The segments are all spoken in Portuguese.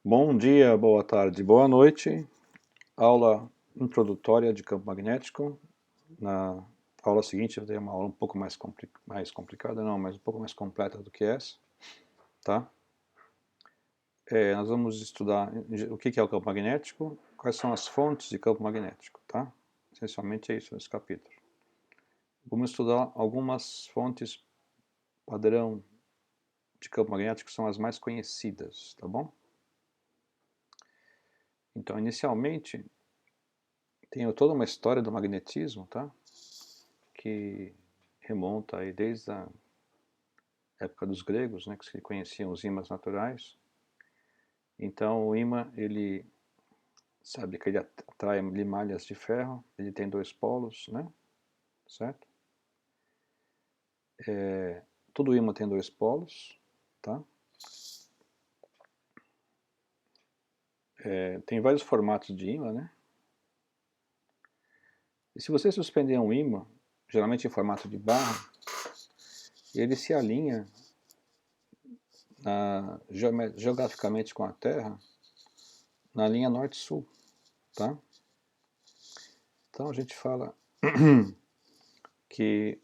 Bom dia, boa tarde, boa noite. Aula introdutória de campo magnético. Na aula seguinte eu tenho uma aula um pouco mais complicada, não, mas um pouco mais completa do que essa, tá? Nós vamos estudar o que é o campo magnético, quais são as fontes de campo magnético, tá? Essencialmente é isso nesse capítulo. Vamos estudar algumas fontes padrão de campo magnético que são as mais conhecidas, tá bom? Então, inicialmente, tem toda uma história do magnetismo, tá? Que remonta aí desde a época dos gregos, né, que se conheciam os ímãs naturais. Então o ímã, ele sabe que ele atrai limalhas de ferro, ele tem dois polos, né, certo? Todo ímã tem dois polos, tá? Tem vários formatos de ímã, né? E se você suspender um ímã, geralmente em formato de barra, ele se alinha geograficamente com a Terra na linha norte-sul, tá? Então a gente fala que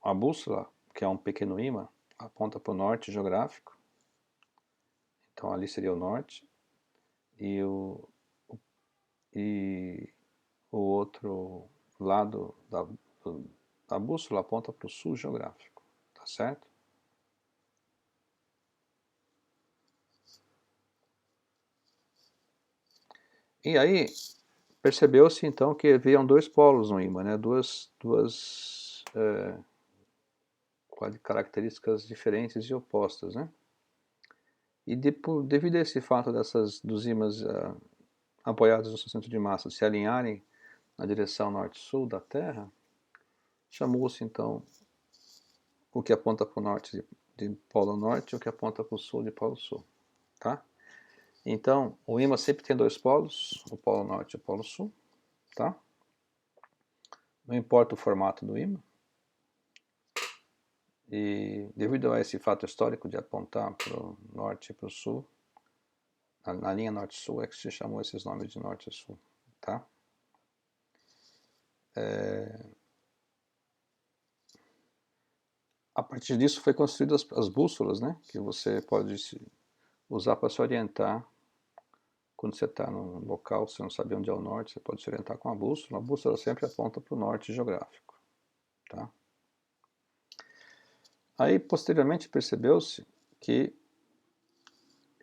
a bússola, que é um pequeno ímã, aponta para o norte geográfico, então ali seria o norte, e e o outro lado da bússola aponta para o sul geográfico, tá certo? E aí percebeu-se então que haviam dois polos no ímã, né? duas características diferentes e opostas, né? E devido a esse fato dos ímãs apoiados no seu centro de massa se alinharem na direção norte-sul da Terra, chamou-se então o que aponta para o norte de polo norte e o que aponta para o sul de polo sul, tá? Então, o ímã sempre tem dois polos, o polo norte e o polo sul, tá? Não importa o formato do ímã. E devido a esse fato histórico de apontar para o norte e para o sul, na linha norte-sul é que se chamou esses nomes de norte e sul, tá? A partir disso foi construídas as bússolas, né? Que você pode usar para se orientar quando você está num local, você não sabe onde é o norte, você pode se orientar com a bússola. A bússola sempre aponta para o norte geográfico, tá? Aí, posteriormente, percebeu-se que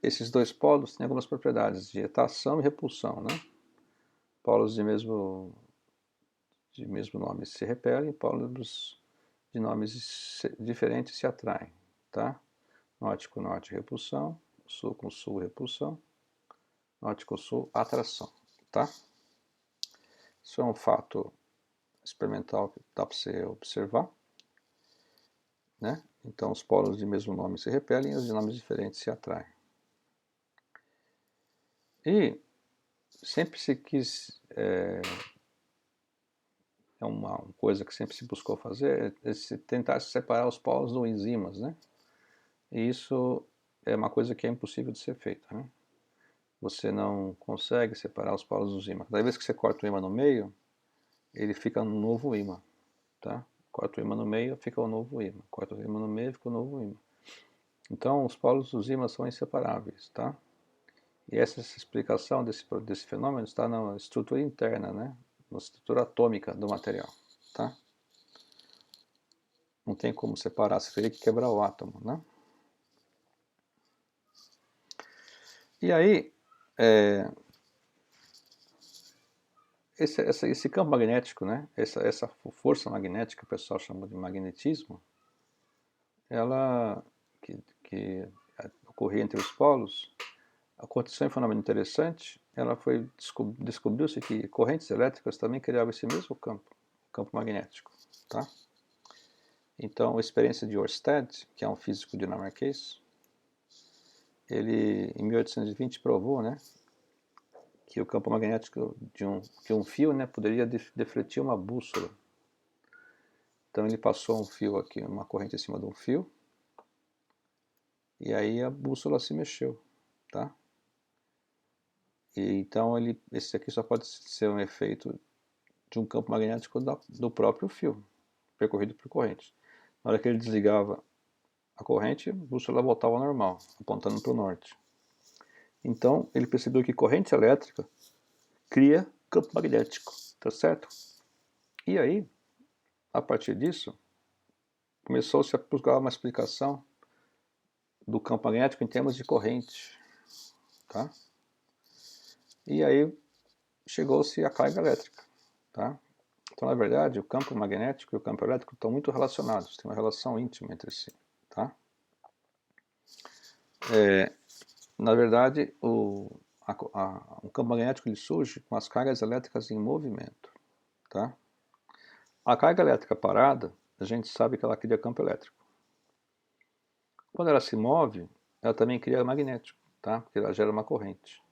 esses dois polos têm algumas propriedades de atração e repulsão, né? Polos de mesmo nome se repelem, polos de nomes diferentes se atraem, tá? Norte com norte, repulsão, sul com sul, repulsão, norte com sul, atração, tá? Isso é um fato experimental que dá para você observar, né? Então os polos de mesmo nome se repelem e os de nomes diferentes se atraem. E sempre se quis, uma coisa que sempre se buscou fazer, é tentar separar os polos dos ímãs, né? E isso é uma coisa que é impossível de ser feita, né? Você não consegue separar os polos dos ímãs. Cada vez que você corta o ímã no meio, ele fica um novo ímã, tá? Corta o ímã no meio, fica um novo ímã. Corta o ímã no meio, fica um novo ímã. Então, os polos dos ímãs são inseparáveis, tá? E essa explicação desse fenômeno está na estrutura interna, né? Na estrutura atômica do material, tá? Não tem como separar, você teria que quebrar o átomo, né? E aí, esse campo magnético, né? Essa força magnética, que o pessoal chama de magnetismo, ela que ocorria entre os polos, aconteceu um fenômeno interessante. Ela foi descobriu-se que correntes elétricas também criavam esse mesmo campo magnético, tá? Então, a experiência de Ørsted, que é um físico dinamarquês, ele em 1820 provou, né, que o campo magnético de um fio, né, poderia defletir uma bússola. Então ele passou um fio aqui, uma corrente em cima de um fio, e aí a bússola se mexeu, tá? E então esse aqui só pode ser um efeito de um campo magnético do próprio fio, percorrido por corrente. Na hora que ele desligava a corrente, a bússola voltava ao normal, apontando para o norte. Então ele percebeu que corrente elétrica cria campo magnético, tá certo? E aí, a partir disso, começou-se a buscar uma explicação do campo magnético em termos de corrente, tá? E aí chegou-se à carga elétrica, tá? Então, na verdade, o campo magnético e o campo elétrico estão muito relacionados, têm uma relação íntima entre si, tá? Na verdade, o campo magnético ele surge com as cargas elétricas em movimento, tá? A carga elétrica parada, a gente sabe que ela cria campo elétrico. Quando ela se move, ela também cria magnético, tá? Porque ela gera uma corrente.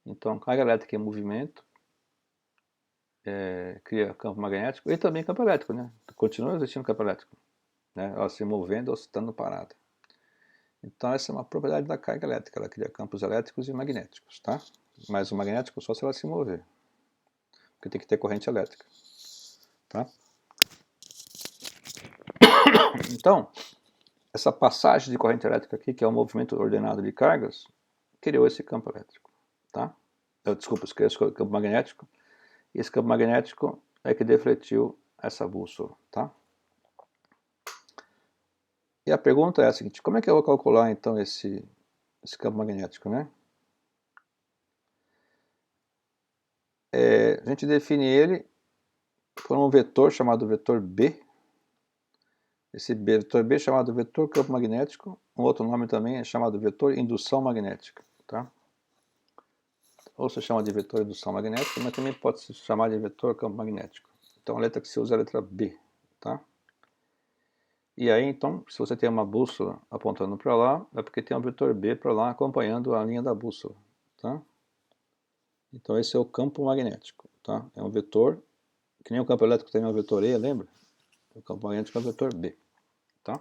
Então, carga elétrica em movimento cria campo magnético e também campo elétrico, né? Continua existindo campo elétrico, né? Ela se movendo ou estando parada. Então, essa é uma propriedade da carga elétrica, ela cria campos elétricos e magnéticos, tá? Mas o magnético só se ela se mover, porque tem que ter corrente elétrica, tá? Então, essa passagem de corrente elétrica aqui, que é o movimento ordenado de cargas, criou esse campo elétrico, tá? Desculpa, criou esse campo magnético, e esse campo magnético é que defletiu essa bússola, tá? E a pergunta é a seguinte, como é que eu vou calcular então esse campo magnético, né? A gente define ele por um vetor chamado vetor B. Esse vetor B é chamado vetor campo magnético, um outro nome também é chamado vetor indução magnética, tá? Ou se chama de vetor indução magnética, mas também pode se chamar de vetor campo magnético. Então a letra que se usa é a letra B, tá? E aí então, se você tem uma bússola apontando para lá, é porque tem um vetor B para lá acompanhando a linha da bússola, tá? Então esse é o campo magnético, tá? É um vetor, que nem o campo elétrico tem um vetor E, lembra? O campo magnético é o vetor B, tá?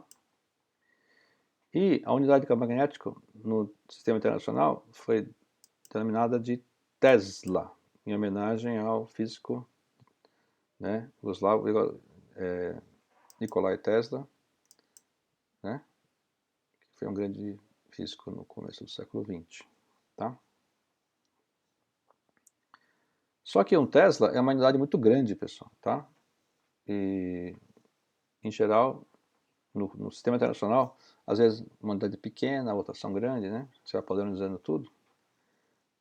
E a unidade de campo magnético no sistema internacional foi denominada de Tesla, em homenagem ao físico, né, Nikolai Tesla, né, que foi um grande físico no começo do século XX, tá? Só que um Tesla é uma unidade muito grande, pessoal, tá? E, em geral, no sistema internacional, às vezes uma unidade pequena, outra são grande, né? Você vai padronizando tudo.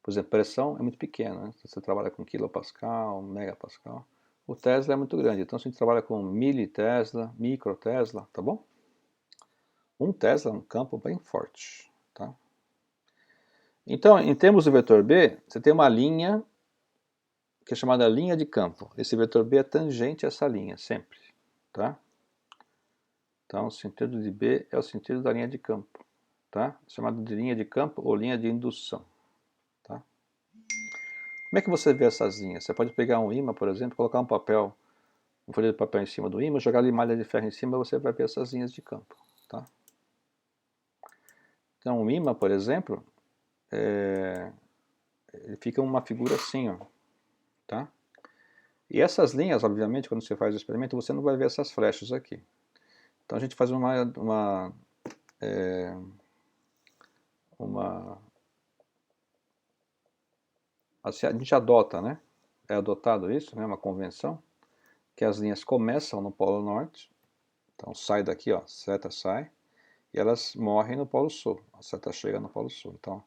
Por exemplo, pressão é muito pequena, né? Você trabalha com quilopascal, megapascal. O Tesla é muito grande, então a gente trabalha com militesla, microtesla, tá bom? Um Tesla é um campo bem forte, tá? Então, em termos do vetor B, você tem uma linha que é chamada linha de campo. Esse vetor B é tangente a essa linha, sempre, tá? Então, o sentido de B é o sentido da linha de campo, tá? Chamado de linha de campo ou linha de indução, tá? Como é que você vê essas linhas? Você pode pegar um ímã, por exemplo, colocar um papel, um folha de papel em cima do ímã, jogar ali malha de ferro em cima, você vai ver essas linhas de campo, tá? Então, um ímã, por exemplo, ele fica uma figura assim, ó, tá? E essas linhas, obviamente, quando você faz o experimento, você não vai ver essas flechas aqui. Então a gente faz assim, a gente adota, né? É adotado isso, né? Uma convenção, que as linhas começam no Polo Norte, então sai daqui, ó, seta sai, e elas morrem no Polo Sul, a seta chega no Polo Sul. Então,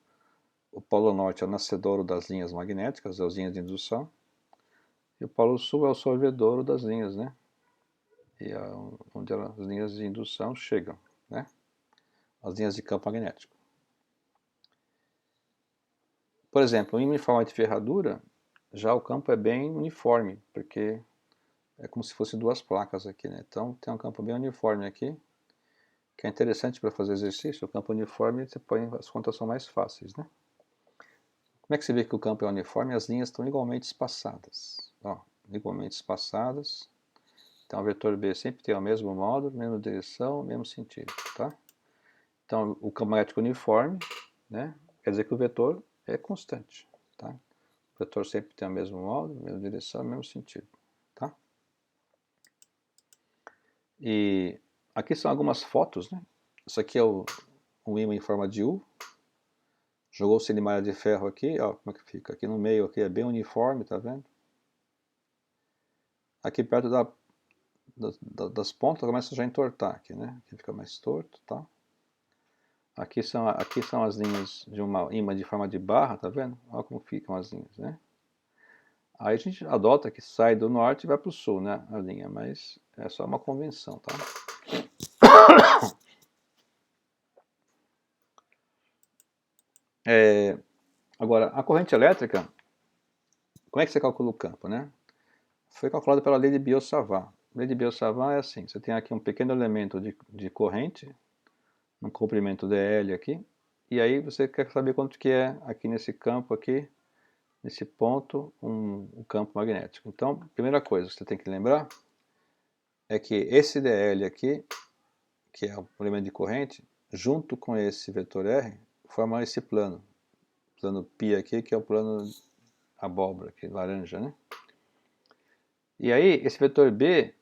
o Polo Norte é o nascedouro das linhas magnéticas, das linhas de indução, e o Polo Sul é o sorvedouro das linhas, né? E é onde as linhas de indução chegam, né? As linhas de campo magnético. Por exemplo, em uniforme de ferradura, já o campo é bem uniforme, porque é como se fosse duas placas aqui, né? Então tem um campo bem uniforme aqui, que é interessante para fazer exercício. O campo uniforme, você põe, as contas são mais fáceis, né? Como é que você vê que o campo é uniforme? As linhas estão igualmente espaçadas, ó, igualmente espaçadas. Então o vetor B sempre tem o mesmo módulo, mesma direção, mesmo sentido, tá? Então, o campo magnético uniforme, né, quer dizer que o vetor é constante. Tá? O vetor sempre tem o mesmo modo, a mesma direção, o mesmo sentido. Tá? E aqui são algumas fotos. Né? Isso aqui é um ímã em forma de U. Jogou-se de malha de ferro aqui, ó, como é que fica? Aqui no meio aqui é bem uniforme, tá vendo? Aqui perto das pontas começa já a entortar aqui, né? Aqui fica mais torto, tá? Aqui são as linhas de uma ímã de forma de barra, tá vendo? Olha como ficam as linhas, né? Aí a gente adota que sai do norte e vai para o sul, né? A linha, mas é só uma convenção, tá? Agora, a corrente elétrica, como é que você calcula o campo, né? Foi calculado pela lei de Biot-Savart. A lei de Biot-Savart é assim, você tem aqui um pequeno elemento de corrente, um comprimento dl aqui, e aí você quer saber quanto que é aqui nesse campo aqui, nesse ponto, um campo magnético. Então, primeira coisa que você tem que lembrar é que esse dl aqui, que é o elemento de corrente, junto com esse vetor r, forma esse plano π aqui, que é o plano abóbora aqui, laranja, né? E aí, esse vetor B,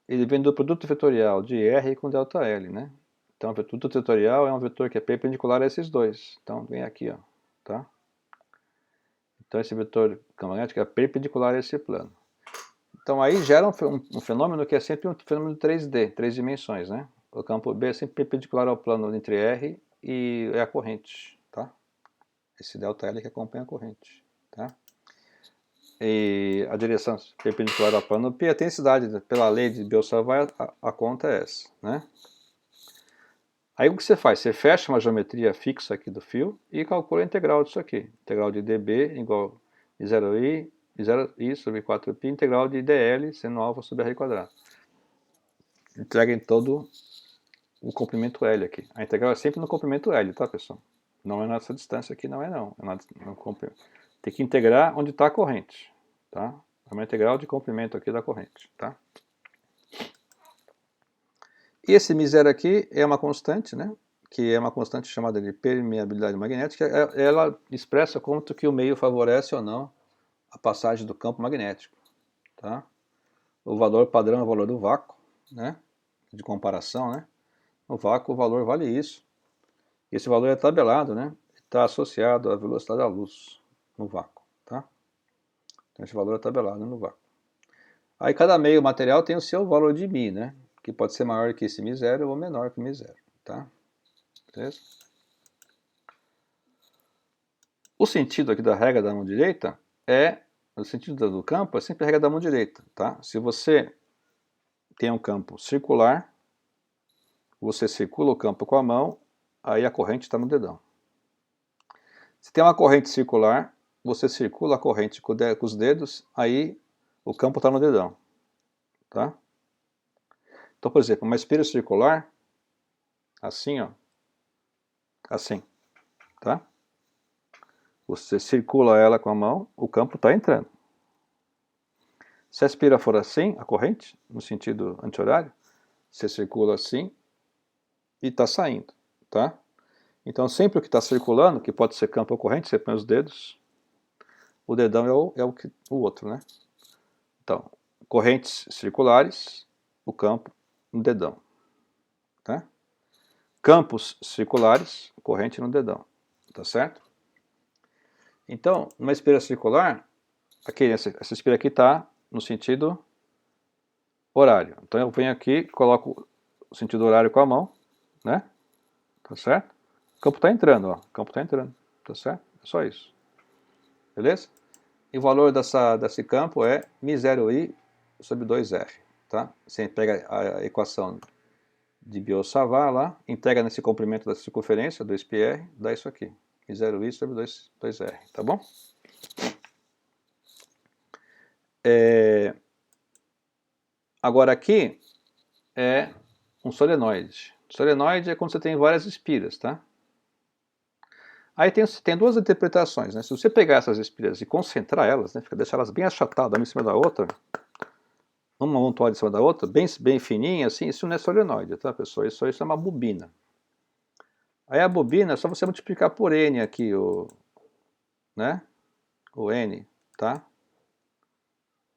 ele vem do produto vetorial de R com ΔL, né? Então, o produto vetorial é um vetor que é perpendicular a esses dois. Então, vem aqui, ó, tá? Então, esse vetor campo magnético é perpendicular a esse plano. Então, aí gera um fenômeno que é sempre um fenômeno de 3D, 3 dimensões, né? O campo B é sempre perpendicular ao plano entre R e a corrente, tá? Esse ΔL que acompanha a corrente, tá? E a direção perpendicular ao plano P, a intensidade, pela lei de Biot-Savart, a conta é essa, né? Aí o que você faz? Você fecha uma geometria fixa aqui do fio e calcula a integral disso aqui. Integral de dB igual a 0i, 0i sobre 4π, integral de dl sendo alfa sobre r quadrado. Entrega em todo o comprimento L aqui. A integral é sempre no comprimento L, tá, pessoal? Não é nessa distância aqui, não é não. Tem que integrar onde está a corrente, tá? É uma integral de comprimento aqui da corrente, tá? E esse μ0 aqui é uma constante, né? Que é uma constante chamada de permeabilidade magnética. Ela expressa quanto que o meio favorece ou não a passagem do campo magnético, tá? O valor padrão é o valor do vácuo, né? De comparação, né? No vácuo o valor vale isso. Esse valor é tabelado, né? Está associado à velocidade da luz no vácuo, tá? Então esse valor é tabelado no vácuo. Aí cada meio material tem o seu valor de μ, né? Que pode ser maior que esse μ0 ou menor que μ0, tá? Beleza? O sentido aqui da regra da mão direita o sentido do campo é sempre a regra da mão direita, tá? Se você tem um campo circular, você circula o campo com a mão, aí a corrente está no dedão. Se tem uma corrente circular, você circula a corrente com os dedos, aí o campo está no dedão, tá? Então, por exemplo, uma espira circular, assim, ó, assim, tá? Você circula ela com a mão, o campo está entrando. Se a espira for assim, a corrente, no sentido anti-horário, você circula assim e está saindo, tá? Então, sempre o que está circulando, que pode ser campo ou corrente, você põe os dedos, o dedão é o outro, né? Então, correntes circulares, o campo no dedão, tá? Campos circulares, corrente no dedão, tá certo? Então, numa espira circular, essa espira aqui está no sentido horário. Então eu venho aqui, coloco o sentido horário com a mão, né? Tá certo? O campo está entrando, ó. O campo está entrando, tá certo? É só isso. Beleza? E o valor desse campo é μ0i sobre 2r, tá? Você pega a equação de Biot-Savart lá, integra nesse comprimento da circunferência, 2πr, dá isso aqui. μ0i sobre 2r, tá bom? Agora aqui é um solenoide. Solenoide é quando você tem várias espiras, tá? Aí tem duas interpretações, né? Se você pegar essas espiras e concentrar elas, né, deixar elas bem achatadas uma em cima da outra, uma amontoada em cima da outra, bem fininha assim, isso não é solenoide, tá, pessoal? Isso é uma bobina. Aí a bobina é só você multiplicar por N aqui, né? O N, tá?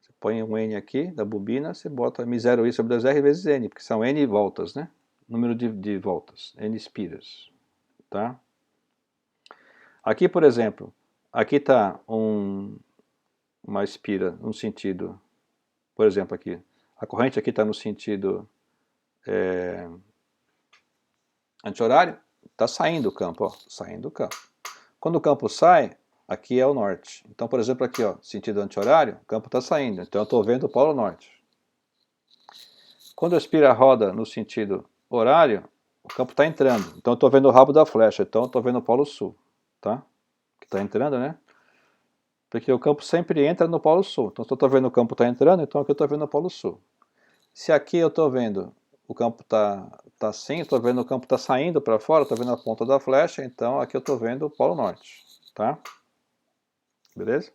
Você põe um N aqui da bobina, você bota μ0i sobre 2R vezes N, porque são N voltas, né? Número de voltas, N espiras, tá? Aqui, por exemplo, aqui está uma espira no sentido, por exemplo, aqui, a corrente aqui está no sentido anti-horário, está saindo do campo, ó, saindo do campo. Quando o campo sai, aqui é o norte. Então, por exemplo, aqui, ó, sentido anti-horário, o campo está saindo, então eu estou vendo o polo norte. Quando a espira roda no sentido horário, o campo está entrando, então eu estou vendo o rabo da flecha, então eu estou vendo o polo sul, tá? Que está entrando, né? Porque o campo sempre entra no polo sul. Então, se eu estou vendo o campo está entrando, então aqui eu estou vendo o polo sul. Se aqui eu estou vendo o campo tá assim, estou vendo o campo está saindo para fora, estou vendo a ponta da flecha, então aqui eu estou vendo o polo norte, tá? Beleza?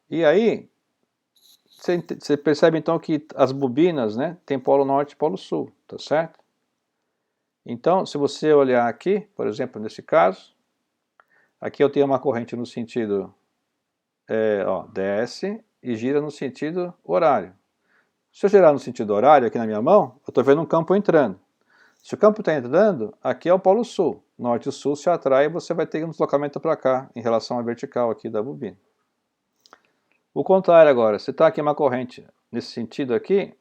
E aí, você percebe então que as bobinas, né, tem polo norte e polo sul, tá certo? Então, se você olhar aqui, por exemplo, nesse caso, aqui eu tenho uma corrente no sentido, ó, desce e gira no sentido horário. Se eu girar no sentido horário aqui na minha mão, eu estou vendo um campo entrando. Se o campo está entrando, aqui é o polo sul. Norte e sul se atraem e você vai ter um deslocamento para cá, em relação à vertical aqui da bobina. O contrário agora, se está aqui uma corrente nesse sentido aqui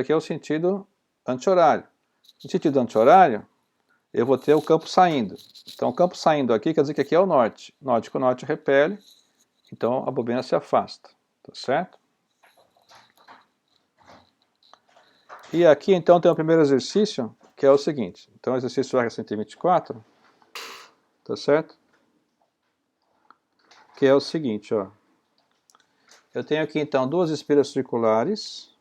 é o sentido anti-horário. No sentido anti-horário, eu vou ter o campo saindo. Então, o campo saindo aqui quer dizer que aqui é o norte. Norte com norte repele, então a bobina se afasta, tá certo? E aqui então tem o primeiro exercício, que é o seguinte. Então o exercício R124, tá certo? Que é o seguinte, ó. Eu tenho aqui então duas espiras circulares,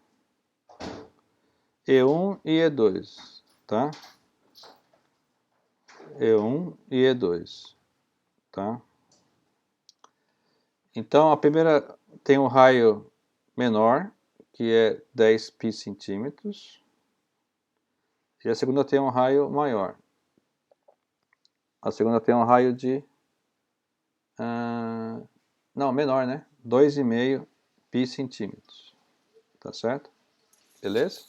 E1 e E2, tá? E1 e E2, tá? Então a primeira tem um raio menor, que é 10 π centímetros, e a segunda tem um raio maior. A segunda tem um raio de... não, menor, né? 2,5 π centímetros. Tá certo? Beleza?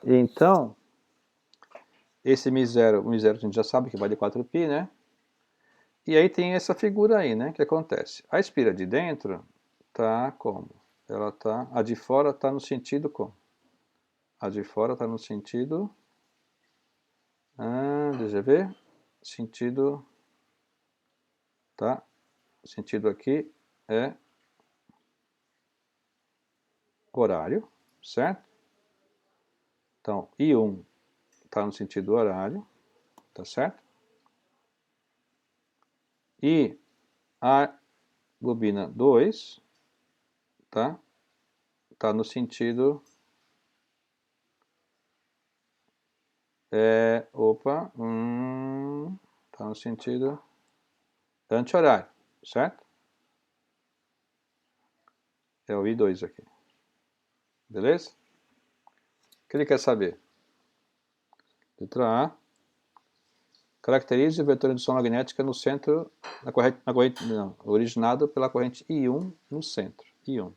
Então, esse μ0, o μ0 a gente já sabe que vale 4π, né? E aí tem essa figura aí, né? Que acontece? A espira de dentro tá como? Ela tá... A de fora tá no sentido como? A de fora tá no sentido... deixa eu ver. Sentido... Tá? O sentido aqui é horário, certo? Então, I1 está no sentido horário, tá certo? E a bobina 2, tá? Tá no sentido... tá no sentido anti-horário, certo? É o I2 aqui. Beleza? O que ele quer saber? Letra A. Caracterize o vetor de indução magnética no centro, originado pela corrente I1 no centro. I1.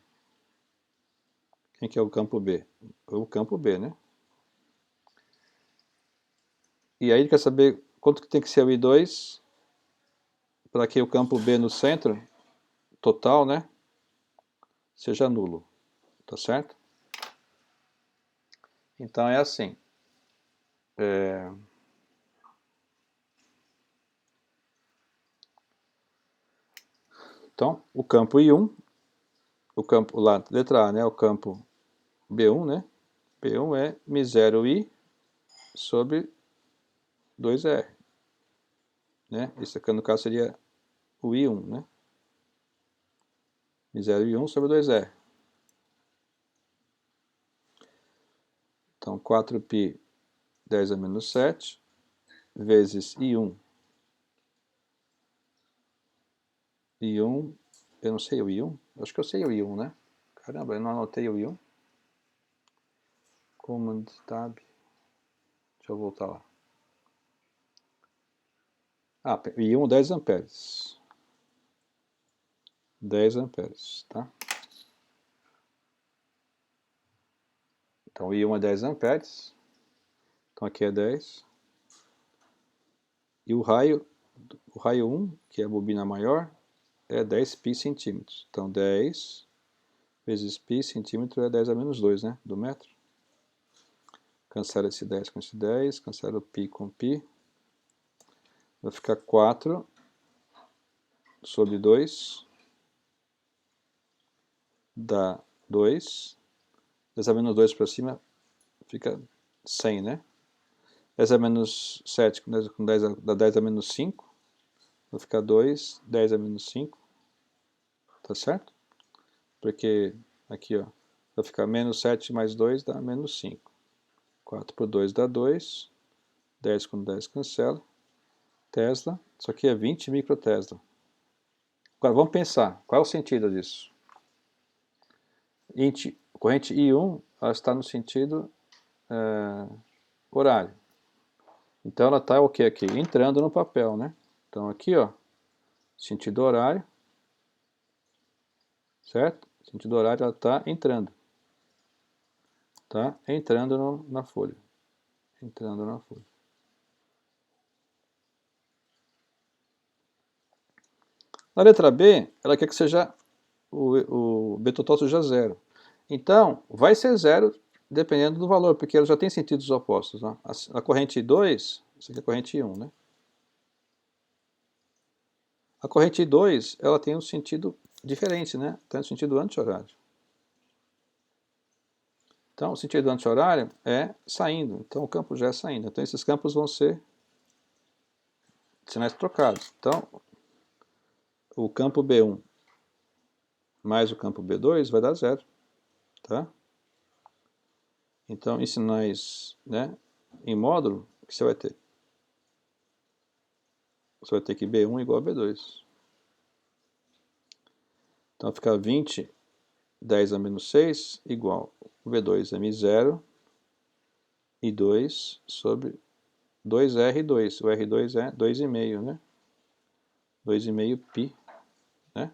Quem que é o campo B? O campo B, né? E aí ele quer saber quanto que tem que ser o I2 para que o campo B no centro, total, né, seja nulo. Tá certo? Então é assim. Então, o campo I1, o campo lá, letra A, né, o campo B1, né? B1 é μ0i sobre 2R, né? Isso aqui no caso seria o I1, né? μ0i1 sobre 2R. Então, 4π 10 a menos 7 vezes I1. I1, eu não sei o I1? Acho que eu sei o I1, né? Caramba, eu não anotei o I1. Command Tab. Deixa Deixa eu voltar lá. I1 10 amperes. 10 amperes, tá? Então, I1 é 10 amperes. Então, aqui é 10. E o raio 1, que é a bobina maior, é 10 pi centímetros. Então, 10 vezes pi centímetro é 10 a menos 2, né? Do metro. Cancela esse 10 com esse 10. Cancela o pi com pi. Vai ficar 4 sobre 2. Dá 2. 10 a menos 2 para cima fica 100, né? 10 a menos 7 com 10 dá 10 a menos 5. Vai ficar 2, 10 a menos 5. Tá certo? Porque aqui, ó, vai ficar menos 7 mais 2 dá menos 5. 4 por 2 dá 2. 10 com 10 cancela. Tesla. Isso aqui é 20 microtesla. Agora vamos pensar. Qual é o sentido disso? Corrente I1 ela está no sentido horário. Então ela está o que aqui? Entrando no papel, né? Então aqui, ó, sentido horário, certo? Sentido horário ela está entrando. Tá entrando na folha. Entrando na folha. Na letra B, ela quer que seja o B total seja zero. Então, vai ser zero dependendo do valor, porque ela já tem sentidos opostos. Né? A corrente 2, isso aqui é a corrente 1, né? A corrente 2, ela tem um sentido diferente, né? Tem um sentido anti-horário. Então, o sentido anti-horário é saindo. Então, o campo já é saindo. Então, esses campos vão ser sinais trocados. Então, o campo B1 mais o campo B2 vai dar zero. Tá? Então, em sinais, né, em módulo, o que você vai ter? Você vai ter que B1 igual a B2. Então, fica 20, 10 a menos 6, igual V2 é M0 e 2 sobre 2R2. O R2 é 2,5, né? 2,5 pi, né?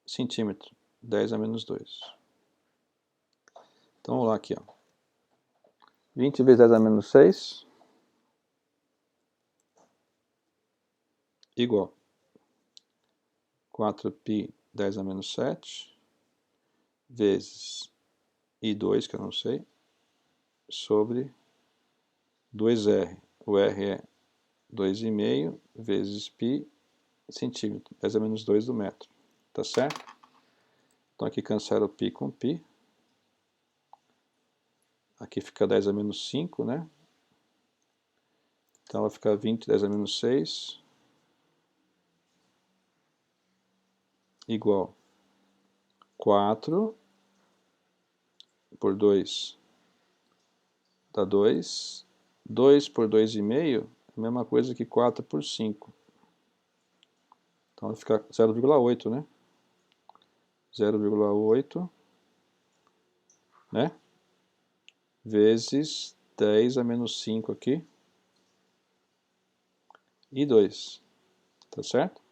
Centímetro. 10 a menos 2. Então, vamos lá aqui, ó. 20 vezes 10 a menos 6 igual 4π 10 a menos 7 vezes I2, que eu não sei, sobre 2R. O R é 2,5 vezes π centímetro, 10 a menos 2 do metro. Tá certo? Então aqui cancela o π com π. Aqui fica 10 a menos 5, né? Então vai ficar 20, 10 a menos 6 igual 4 por 2 dá 2. 2 por 2,5 é a mesma coisa que 4 por 5. Então vai ficar 0,8, né? 0,8, né? Vezes 10 a menos 5 aqui. E 2. Tá certo?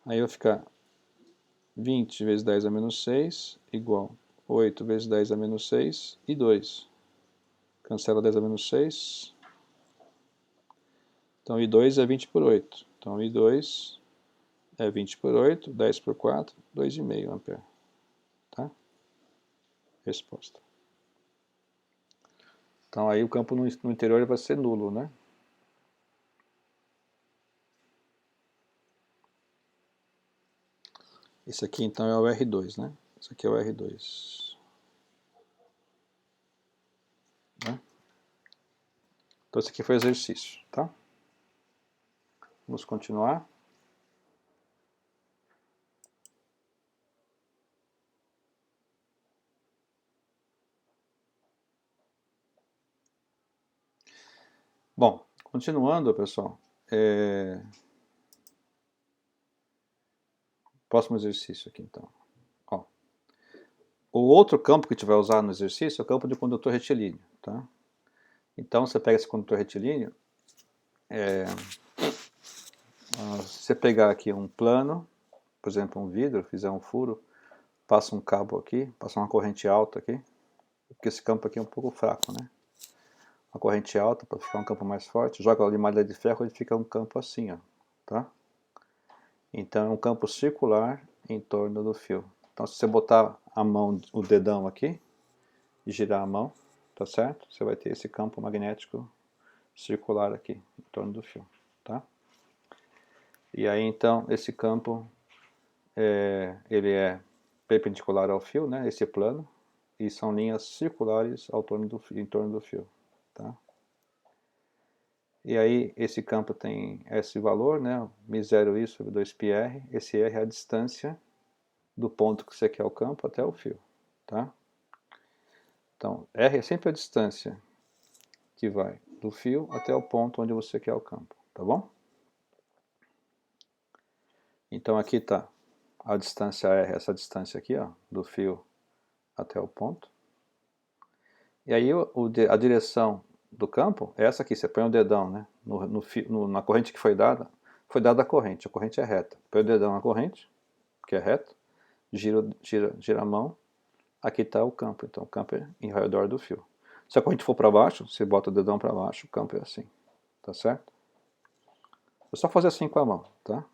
Aí vai ficar 20 vezes 10 a menos 6 igual 8 vezes 10 a menos 6 e 2. Cancela 10 a menos 6. Então, I2 é 20 por 8. Então, I2 é 20 por 8, 10 por 4, 2,5 ampere. Tá? Resposta. Então, aí o campo no interior vai ser nulo, né? Esse aqui, então, é o R2, né? Esse aqui é o R2. Né? Então, esse aqui foi o exercício, tá? Vamos continuar. Bom, continuando, pessoal. Próximo exercício aqui, então. Ó. O outro campo que a gente vai usar no exercício é o campo de condutor retilíneo, tá? Então você pega esse condutor retilíneo, se você pegar aqui um plano, por exemplo um vidro, fizer um furo, passa um cabo aqui, passa uma corrente alta aqui, porque esse campo aqui é um pouco fraco, né? Uma corrente alta para ficar um campo mais forte, joga ali malha de ferro, ele fica um campo assim, ó, tá? Então é um campo circular em torno do fio. Então se você botar a mão, o dedão aqui, e girar a mão, tá certo? Você vai ter esse campo magnético circular aqui, em torno do fio, tá? E aí então esse campo, ele é perpendicular ao fio, né? Esse plano, e são linhas circulares ao torno do fio, em torno do fio, tá? E aí esse campo tem esse valor, né? μ0i sobre 2πr. Esse r é a distância do ponto que você quer o campo até o fio, tá? Então r é sempre a distância que vai do fio até o ponto onde você quer o campo, tá bom? Então aqui está a distância r, essa distância aqui, ó, do fio até o ponto. E aí a direção do campo é essa aqui, você põe o dedão, né, na corrente que foi dada a corrente é reta. Põe o dedão na corrente, que é reto, gira a mão, aqui está o campo, então o campo é em redor do fio. Se a corrente for para baixo, você bota o dedão para baixo, o campo é assim, tá certo? É só fazer assim com a mão, tá?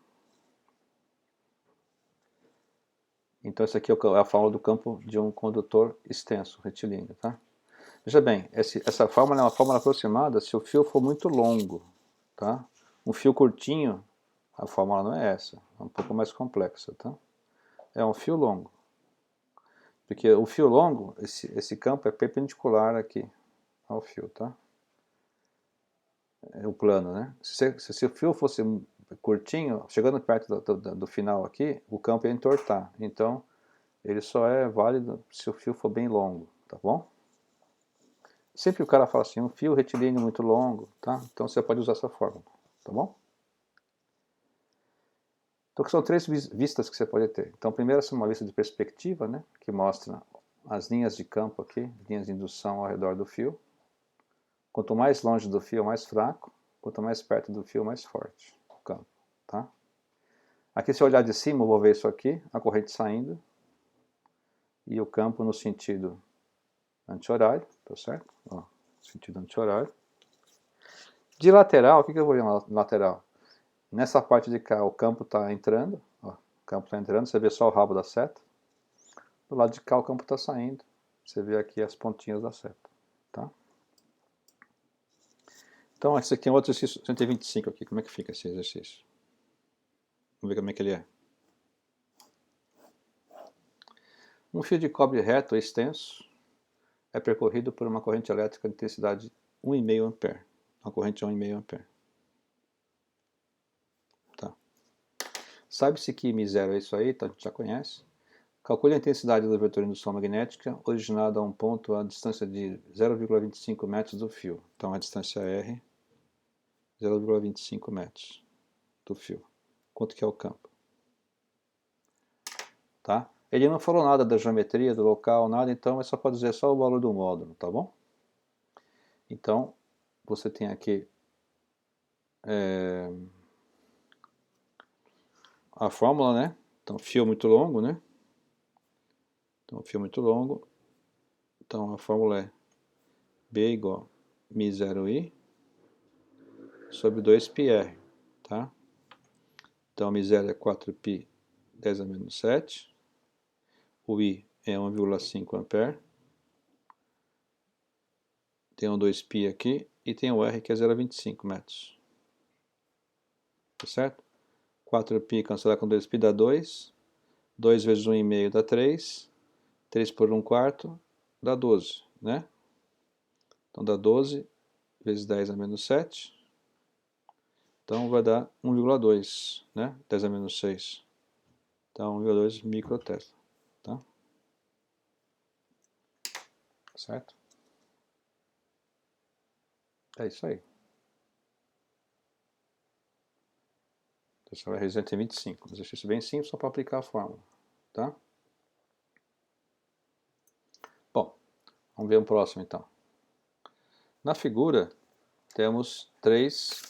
Então essa aqui é a fórmula do campo de um condutor extenso, retilíneo, tá? Veja bem, essa fórmula é uma fórmula aproximada se o fio for muito longo, tá? Um fio curtinho, a fórmula não é essa, é um pouco mais complexa, tá? É um fio longo. Porque o fio longo, esse campo é perpendicular aqui ao fio, tá? É o plano, né? Se o fio fosse curtinho, chegando perto do final aqui, o campo ia entortar. Então, ele só é válido se o fio for bem longo, tá bom? Sempre o cara fala assim, um fio retilíneo muito longo, tá? Então você pode usar essa fórmula, tá bom? Então são três vistas que você pode ter. Então primeiro é uma vista de perspectiva, né? Que mostra as linhas de campo aqui, linhas de indução ao redor do fio. Quanto mais longe do fio, mais fraco. Quanto mais perto do fio, mais forte o campo, tá? Aqui se eu olhar de cima, eu vou ver isso aqui, a corrente saindo. E o campo no sentido anti-horário, tá certo? Ó, sentido anti-horário. De lateral, o que eu vou ver na lateral? Nessa parte de cá o campo está entrando, ó, o campo está entrando, você vê só o rabo da seta. Do lado de cá o campo está saindo, você vê aqui as pontinhas da seta, tá? Então esse aqui é um outro exercício 125 aqui, como é que fica esse exercício? Vamos ver como é que ele é. Um fio de cobre reto e extenso é percorrido por uma corrente elétrica de intensidade 1,5 A. Uma corrente de 1,5 A. Tá. Sabe-se que μ0 é isso aí, então a gente já conhece. Calcule a intensidade da vetor de indução magnética originada a um ponto a distância de 0,25 metros do fio. Então a distância R, 0,25 metros do fio. Quanto que é o campo? Tá? Ele não falou nada da geometria, do local, nada, então é só para dizer só o valor do módulo, tá bom? Então, você tem aqui a fórmula, né? Então, fio muito longo, né? Então, fio muito longo. Então, a fórmula é B igual a μ0i sobre 2πr, tá? Então, μ0 é 4π 10 a menos 7. O I é 1,5 ampere. Tem um 2π aqui e tem o R que é 0,25 metros. Tá certo? 4π cancelar com 2π dá 2. 2 vezes 1,5 dá 3. 3 por 1/4 dá 12, né? Então dá 12 vezes 10 a menos 7. Então vai dar 1,2, né? 10 a menos 6. Então 1,2 microtesla, tá? Certo? É isso aí. Então você vai resolver 125. Um exercício bem simples, só para aplicar a fórmula, tá? Bom, vamos ver o próximo então. Na figura temos três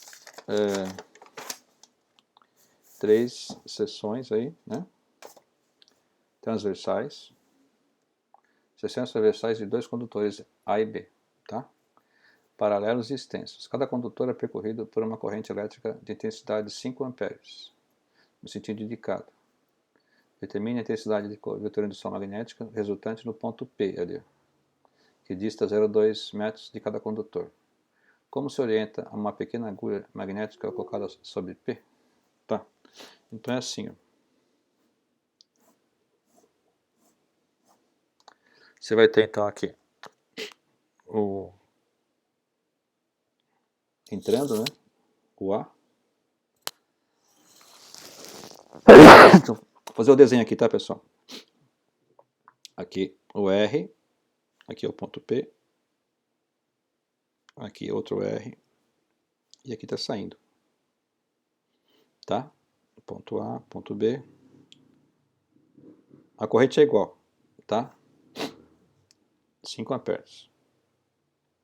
seções aí, né? Transversais. Seções transversais de dois condutores A e B, tá? Paralelos e extensos. Cada condutor é percorrido por uma corrente elétrica de intensidade 5 amperes, no sentido indicado. Determine a intensidade de vetor-indução magnética resultante no ponto P ali, que dista 0,2 metros de cada condutor. Como se orienta a uma pequena agulha magnética colocada sobre P? Tá. Então é assim, ó. Você vai ter então aqui o entrando, né? O A. Então, vou fazer o desenho aqui, tá, pessoal? Aqui o R, aqui é o ponto P, aqui outro R, e aqui está saindo, tá? Ponto A, ponto B. A corrente é igual, tá? 5 amperes.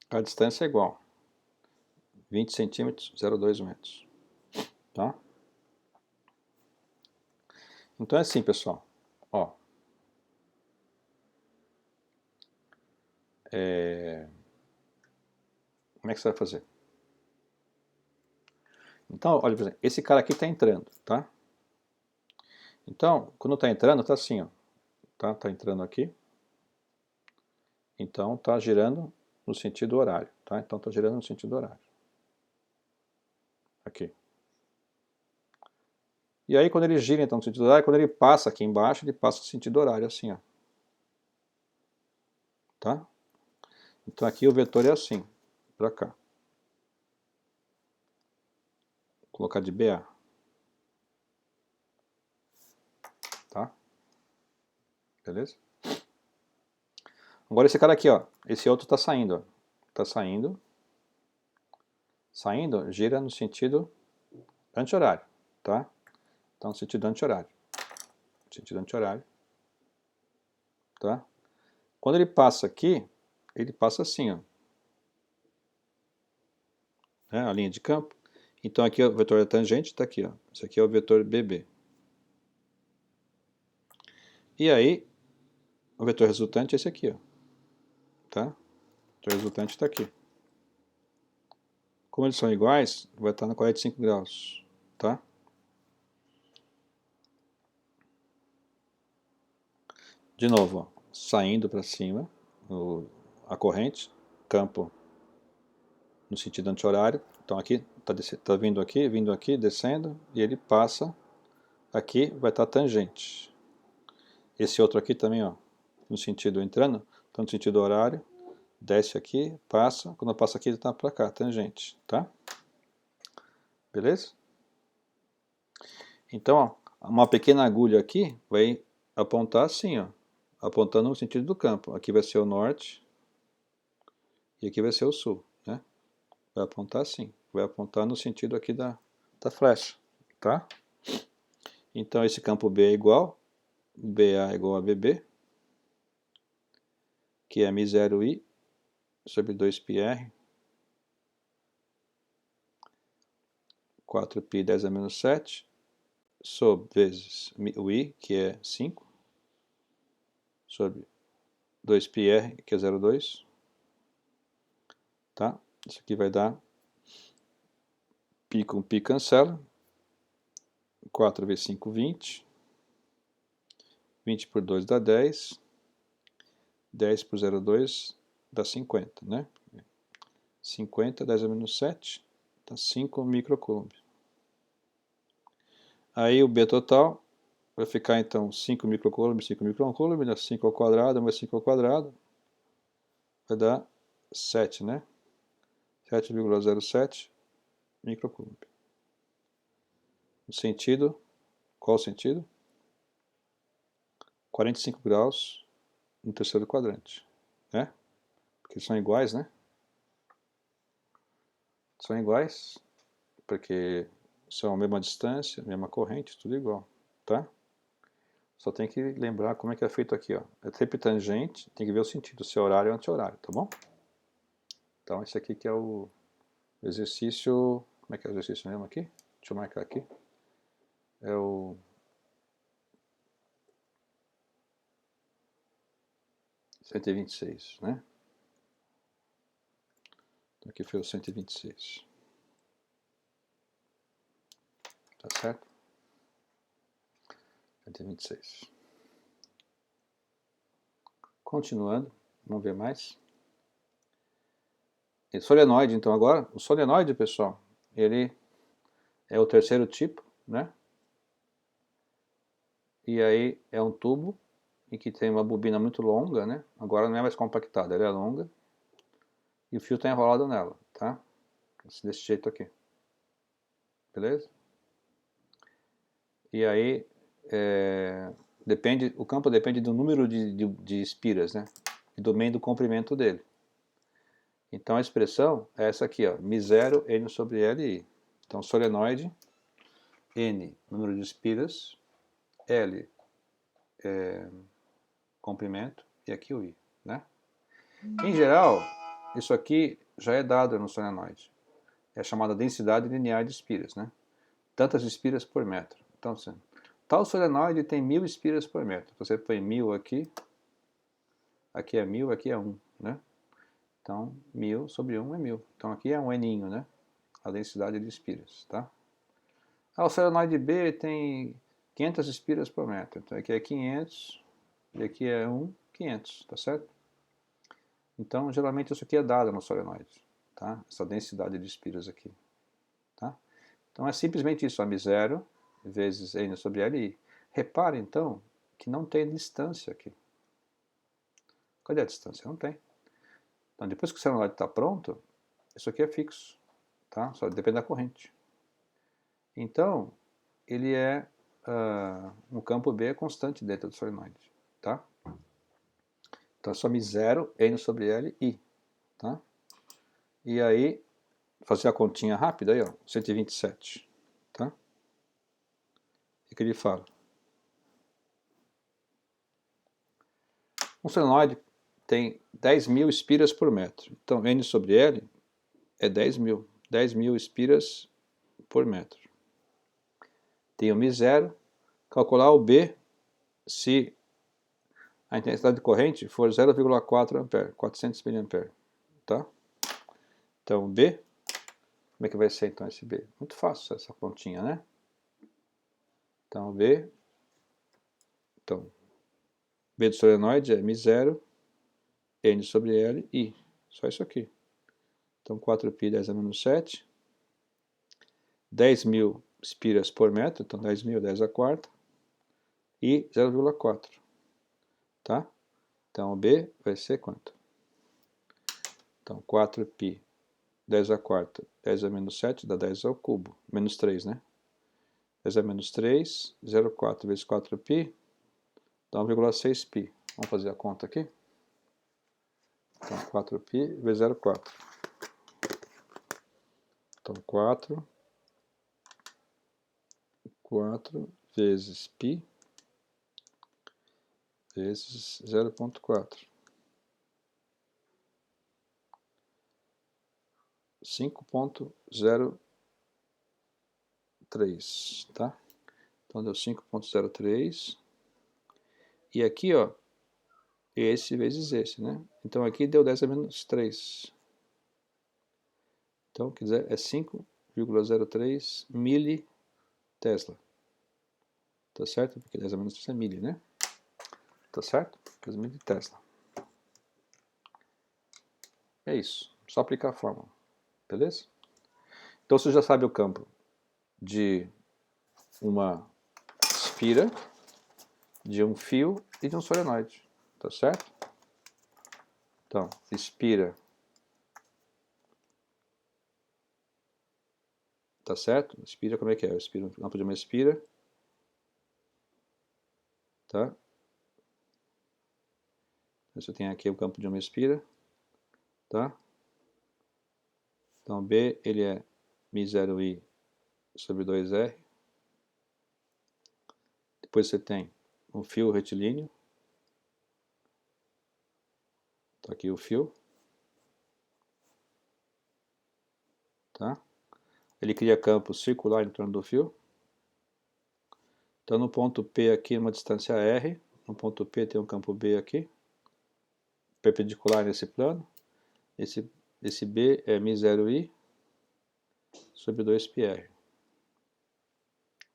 A distância é igual, 20 centímetros, 0,2 metros, tá? Então é assim, pessoal, ó. Como é que você vai fazer? Então, olha, por exemplo, esse cara aqui está entrando, tá? Então, quando está entrando, está assim, ó. Tá entrando aqui. Então, está girando no sentido horário, tá? Então, está girando no sentido horário. Aqui. E aí, quando ele gira, então, no sentido horário, quando ele passa aqui embaixo, ele passa no sentido horário, assim, ó. Tá? Então, aqui o vetor é assim, para cá. Vou colocar de BA. Tá? Beleza? Agora esse cara aqui, ó. Esse outro está saindo, ó. Está saindo. Saindo, gira no sentido anti-horário, tá? Então, no sentido anti-horário. Sentido anti-horário. Tá? Quando ele passa aqui, ele passa assim, ó. Né? A linha de campo. Então aqui o vetor da tangente está aqui, ó. Esse aqui é o vetor BB. E aí, o vetor resultante é esse aqui, ó. Tá? O vetor resultante está aqui. Como eles são iguais, vai estar na 45 graus, tá? De novo, ó, saindo para cima, a corrente, campo no sentido anti-horário. Então aqui, tá vindo aqui, descendo, e ele passa aqui, vai estar tangente. Esse outro aqui também, ó, no sentido entrando, então no sentido horário, desce aqui, passa, quando passa aqui ele está para cá, tangente, tá? Beleza? Então, ó, uma pequena agulha aqui vai apontar assim, ó, apontando no sentido do campo. Aqui vai ser o norte e aqui vai ser o sul, né? Vai apontar assim, vai apontar no sentido aqui da flecha, tá? Então esse campo B é igual, BA é igual a BB, que é μ0i sobre 2πr, 4π 10 a menos 7, sobre vezes o i, que é 5, sobre 2πr, que é 0,2, tá? Isso aqui vai dar π com π cancela, 4 vezes 5, 20, 20 por 2 dá 10, 10 por 0,2 dá 50, né? 50, 10 a menos 7, dá 5 microcoulomb. Aí o B total vai ficar então 5 microcoulomb, 5 microcoulomb, dá 5 ao quadrado, mais 5 ao quadrado, vai dar 7, né? 7,07 microcoulomb. O sentido, qual o sentido? 45 graus no terceiro quadrante, né? Porque são iguais, né? São iguais, porque são a mesma distância, mesma corrente, tudo igual, tá? Só tem que lembrar como é que é feito aqui, ó. É sempre tangente, tem que ver o sentido, se é horário ou anti-horário, tá bom? Então esse aqui que é o exercício, como é que é o exercício mesmo aqui? Deixa eu marcar aqui. É o 126, né? Então aqui foi o 126. Tá certo? 126. Continuando, vamos ver mais. E solenoide, então agora, o solenoide, pessoal, ele é o terceiro tipo, né? E aí é um tubo e que tem uma bobina muito longa, né? Agora não é mais compactada, ela é longa. E o fio está enrolado nela, tá? Desse jeito aqui. Beleza? E aí, o campo depende do número de espiras, né? E também do comprimento dele. Então a expressão é essa aqui, ó, μ0 n sobre Li. Então solenoide, n, número de espiras, L, comprimento, e aqui o I, né? Em geral, isso aqui já é dado no solenoide. É chamada densidade linear de espiras, né? Tantas espiras por metro. Então, assim, tal solenoide tem 1000 espiras por metro. Você põe 1000 aqui, aqui é 1000, aqui é 1, né? Então, 1000 sobre 1 é 1000. Então, aqui é um Ninho, né? A densidade de espiras, tá? O solenoide B tem 500 espiras por metro. Então, aqui é 500, e aqui é 500, tá certo? Então, geralmente isso aqui é dado no solenoide, tá? Essa densidade de espiras aqui, tá? Então, é simplesmente isso, m0 vezes n sobre Li. Repare, então, que não tem distância aqui. Cadê a distância? Não tem. Então, depois que o solenoide está pronto, isso aqui é fixo, tá? Só depende da corrente. Então, ele é um campo B constante dentro do solenoide, tá? Então, é só m0 n sobre L, I, tá? E aí, fazer a continha rápida aí, ó, 127, tá? O que ele fala? Um solenoide tem 10.000 espiras por metro. Então, N sobre L é 10.000. 10.000 espiras por metro. Tem o μ0. Calcular o B se a intensidade de corrente for 0,4 ampere, 400 mA. Tá? Então, B, como é que vai ser então esse B? Muito fácil essa continha, né? Então, B do solenoide é μ0, N sobre L, I. Só isso aqui. Então, 4π 10 a menos 7. 10.000 espiras por metro, então 10.000, 10 a quarta. E 0,4. Tá? Então, o B vai ser quanto? Então, 4π 10 a quarta, 10 a menos 7, dá 10 ao cubo. Menos 3, né? 10 a menos 3, 0,4 vezes 4π, dá 1,6π. Vamos fazer a conta aqui? Então, 4π vezes 0,4. Então, 4 vezes π vezes 0,4. 5,03, tá? Então deu 5,03. E aqui, ó, esse vezes esse, né? Então aqui deu 10 a menos 3. Então, quer dizer, é 5,03 militesla. Tá certo? Porque 10 a menos 3 é mili, né? Tá certo? 10 militesla. É isso. Só aplicar a fórmula. Beleza? Então você já sabe o campo de uma esfira, de um fio e de um solenoide. Tá certo? Então, espira. Tá certo? Espira, como é que é? Eu espiro no campo de uma espira. Tá? Você tem aqui o campo de uma espira. Tá? Então, B, ele é μ0i sobre 2r. Depois você tem um fio retilíneo. Tá aqui o fio. tá? Ele cria campo circular em torno do fio. Então no ponto P aqui, uma distância R, no ponto P tem um campo B aqui, perpendicular nesse plano. Esse B é μ0i sobre 2πr.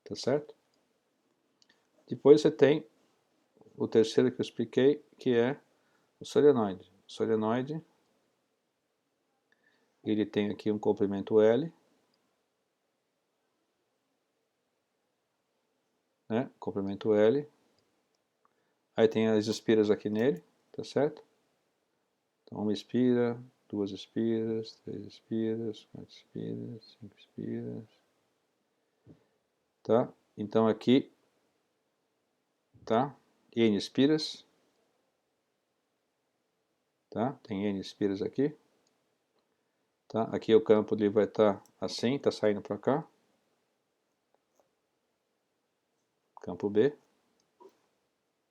Tá certo? Depois você tem o terceiro que eu expliquei, que é o solenoide. O solenoide, ele tem aqui um comprimento L, né? Comprimento L. Aí tem as espiras aqui nele, tá certo? Então uma espira, duas espiras, três espiras, quatro espiras, cinco espiras. Tá? Então aqui, tá? N espiras. Tá? Tem N espiras aqui. Tá? Aqui o campo ele vai estar assim, está saindo para cá. Campo B.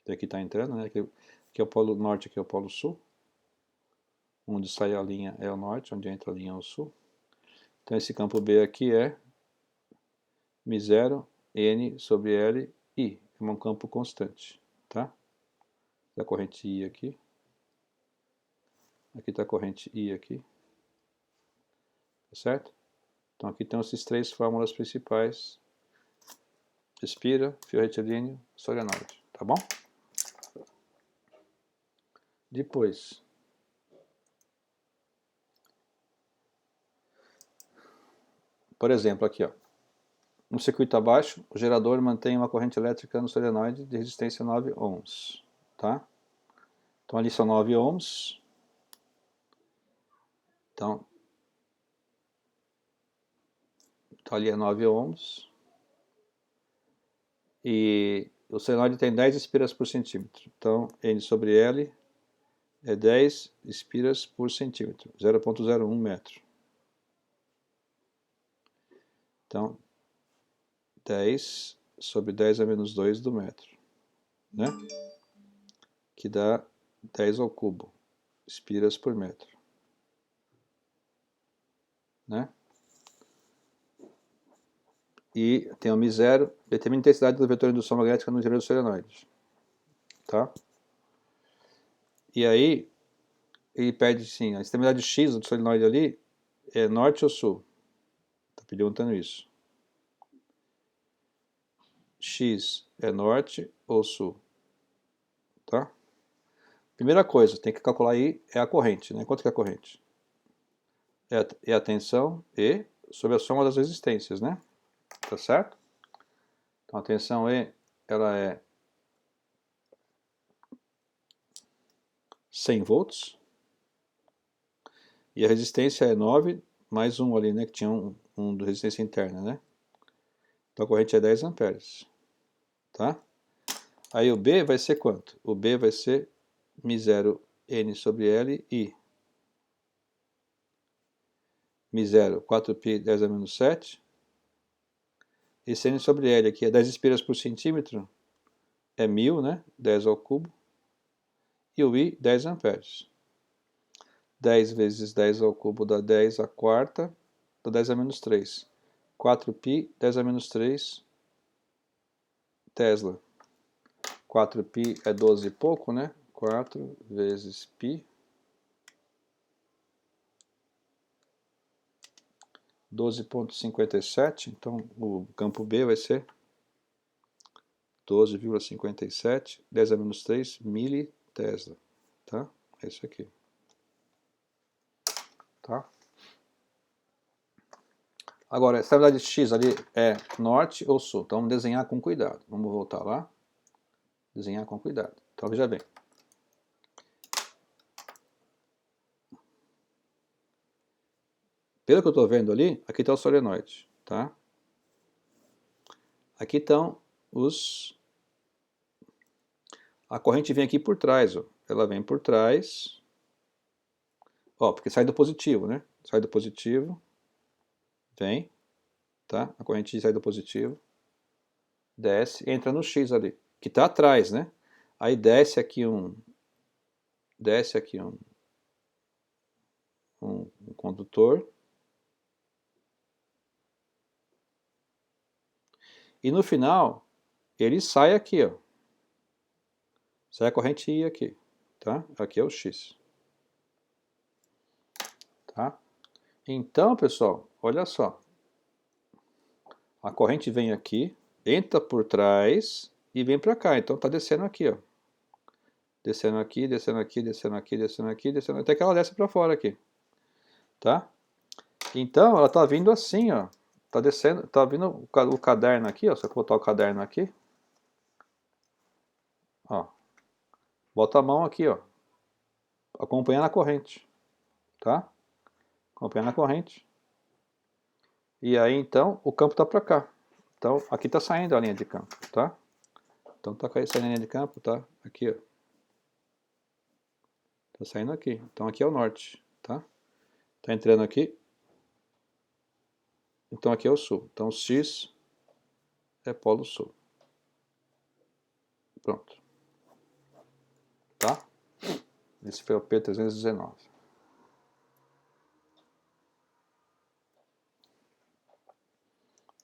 Aqui está entrando, né? Aqui é o polo norte, aqui é o polo sul. Onde sai a linha é o norte, onde entra a linha é o sul. Então esse campo B aqui é μ0 N sobre L I. É um campo constante, tá? Da corrente I aqui. Aqui está a corrente I aqui. Tá certo? Então aqui tem essas três fórmulas principais. Espira, fio retilíneo, solenoide. Tá bom? Depois, por exemplo, aqui, ó. No circuito abaixo, o gerador mantém uma corrente elétrica no solenoide de resistência 9 ohms, tá? Então ali são 9 ohms. Então ali é 9 ohms. E o solenoide tem 10 espiras por centímetro. Então N sobre L é 10 espiras por centímetro, 0,01 metro. Então 10 sobre 10 a menos 2 do metro, né? Que dá 10 ao cubo, espiras por metro, né? E tem o μ0, determina a intensidade do vetor de indução magnética no gerador solenoide, tá? E aí ele pede assim, a extremidade X do solenoide ali é norte ou sul? Tá perguntando isso. X é norte ou sul? Tá? Primeira coisa, tem que calcular aí é a corrente, né? Quanto que é a corrente? É a tensão E sobre a soma das resistências, né? Tá certo? Então a tensão E, ela é 100 volts. E a resistência é 9 mais um ali, né? Que tinha um de resistência interna, né? Então a corrente é 10 amperes. Tá? Aí o B vai ser quanto? O B vai ser μ0 N sobre L I. μ0, 4π 10 a menos 7. Esse N sobre L aqui é 10 espiras por centímetro. É 1000, né? 10 ao cubo. E o I, 10 amperes. 10 vezes 10 ao cubo dá 10 à quarta, dá 10 a menos 3. 4π, 10 a menos 3, Tesla. 4π é 12 e pouco, né? 4 vezes π. 12,57. Então o campo B vai ser 12,57. 10 a menos 3 militesla. Tá? É isso aqui. Tá? Agora, a estabilidade X ali é norte ou sul? Então vamos desenhar com cuidado. Vamos voltar lá. Desenhar com cuidado. Então veja bem. Pelo que eu estou vendo ali, aqui está o solenoide. Tá? Aqui estão os... A corrente vem aqui por trás. Ó. Ela vem por trás. Ó, porque sai do positivo, né? Sai do positivo. Vem. Tá? A corrente sai do positivo. Desce, entra no X ali, que está atrás, né? Aí desce aqui um condutor, E no final, ele sai aqui, ó. Sai a corrente I aqui, tá? Aqui é o X. Tá? Então, pessoal, olha só. A corrente vem aqui, entra por trás e vem para cá. Então tá descendo aqui, ó. Descendo aqui, descendo aqui, descendo aqui, descendo aqui, descendo até que ela desce para fora aqui. Tá? Então ela tá vindo assim, ó. Tá descendo, tá vindo o caderno aqui, ó. Se eu botar o caderno aqui, ó. Bota a mão aqui, ó. Acompanhando a corrente, tá? Acompanhando a corrente. E aí então o campo tá para cá. Então aqui tá saindo a linha de campo, tá? Então tá saindo a linha de campo, tá? Aqui, ó. Tá saindo aqui. Então aqui é o norte, tá? Tá entrando aqui. Então aqui é o sul. Então X é polo sul. Pronto. Tá? Esse foi o P319.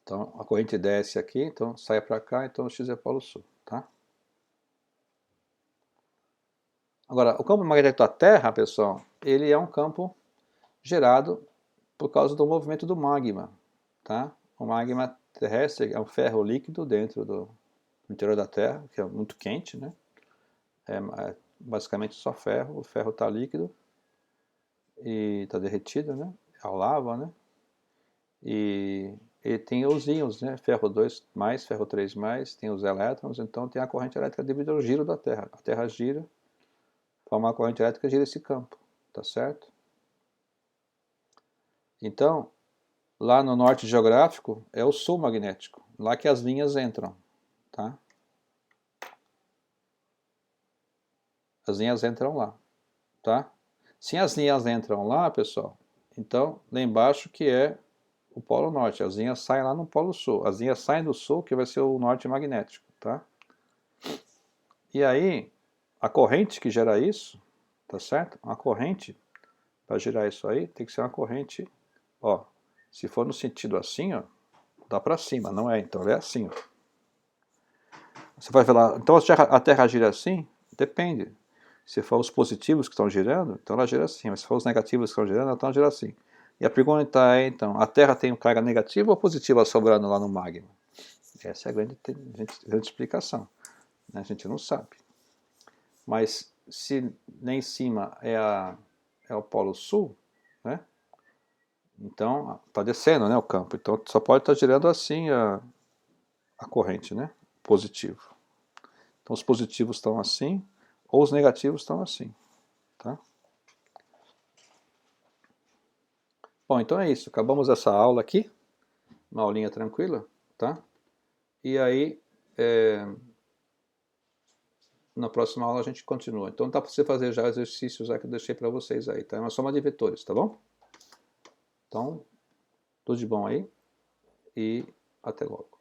Então a corrente desce aqui, então sai para cá, então o X é polo sul, tá? Agora, o campo magnético da Terra, pessoal, ele é um campo gerado por causa do movimento do magma, tá? O magma terrestre é um ferro líquido dentro do interior da Terra, que é muito quente, né? É basicamente só ferro, o ferro está líquido e está derretido, né? É a lava, né? E ele tem os íons, né? Ferro 2+, ferro 3+, tem os elétrons, então tem a corrente elétrica devido ao giro da Terra. A Terra gira, forma uma corrente elétrica, gira esse campo, tá certo? Então, lá no norte geográfico é o sul magnético, lá que as linhas entram, tá? As linhas entram lá, tá? Se as linhas entram lá, pessoal, então lá embaixo que é o polo norte, as linhas saem lá no polo sul, as linhas saem do sul que vai ser o norte magnético, tá? E aí, a corrente que gera isso, tá certo? Uma corrente, para gerar isso aí, tem que ser uma corrente, ó, se for no sentido assim, ó, dá para cima, não é? Então é assim, ó. Você vai falar, então a Terra gira assim? Depende. Se for os positivos que estão girando, então ela gira assim. Mas se for os negativos que estão girando, então ela gira assim. E a pergunta é, então, a Terra tem carga negativa ou positiva sobrando lá no magma? Essa é a grande explicação. Né? A gente não sabe. Mas se lá em cima é o polo sul, né? Então está descendo, né, o campo. Então só pode estar girando assim a corrente, né? Positivo. Então os positivos estão assim, ou os negativos estão assim, tá? Bom, então é isso. Acabamos essa aula aqui, uma aulinha tranquila, tá? E aí, na próxima aula a gente continua. Então dá para você fazer já os exercícios que eu deixei para vocês aí, tá? É uma soma de vetores, tá bom? Então, tudo de bom aí e até logo.